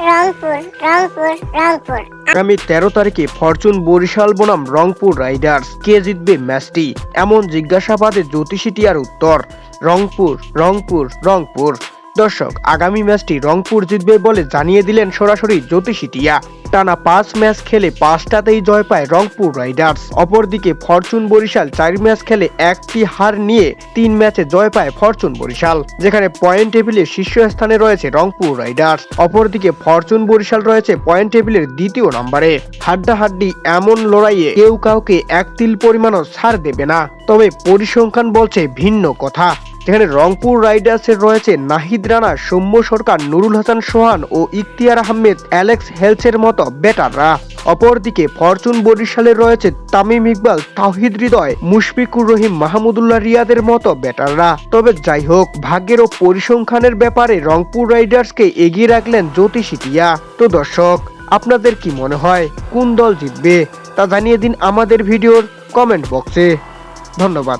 রংপুর রংপুর রংপুর। আগামী 13 তারিখে ফরচুন বরিশাল বনাম রংপুর রাইডার্স, কে জিতবে ম্যাচটি? এমন জিজ্ঞাসাবাদে জ্যোতিষী টিয়ার উত্তর রংপুর রংপুর রংপুর। দর্শক, আগামী ম্যাচটি রংপুর জিতবে বলে জানিয়ে দিলেন সরাসরি জ্যোতিষী টিয়া। টানা 5 ম্যাচ খেলে 5টাতেই জয় পায় রংপুর রাইডার্স। অপরদিকে ফরচুন বরিশাল 4 ম্যাচ খেলে 1টি হার নিয়ে 3 ম্যাচে জয় পায় ফরচুন বরিশাল, যেখানে পয়েন্ট টেবিলে শীর্ষস্থানে রয়েছে রংপুর রাইডার্স। অপরদিকে ফরচুন বরিশাল রয়েছে পয়েন্ট টেবিলের 2য় নম্বরে। হাড্ডাহাড্ডি এমন লড়াইয়ে কেউ কাউকে এক তিল পরিমাণও ছাড় দেবে না, তবে পরিসংখ্যান বলছে ভিন্ন কথা। যেখানে রংপুর রাইডার্সের রয়েছে নাহিদ রানা, সৌম্য সরকার, নুরুল হাসান সোহান ও ইখতিয়ার আহমেদ, অ্যালেক্স হেলসের মতো ব্যাটাররা। অপরদিকে ফরচুন বরিশালের রয়েছে তামিম ইকবাল, তাওহিদ হৃদয়, মুশফিকুর রহিম, মাহমুদুল্লাহ রিয়াদের মতো ব্যাটাররা। তবে যাই হোক, ভাগ্যের ও পরিসংখ্যানের ব্যাপারে রংপুর রাইডার্সকে এগিয়ে রাখলেন জ্যোতিষী টিয়া। তো দর্শক, আপনাদের কি মনে হয় কোন দল জিতবে তা জানিয়ে দিন আমাদের ভিডিওর কমেন্ট বক্সে। ধন্যবাদ।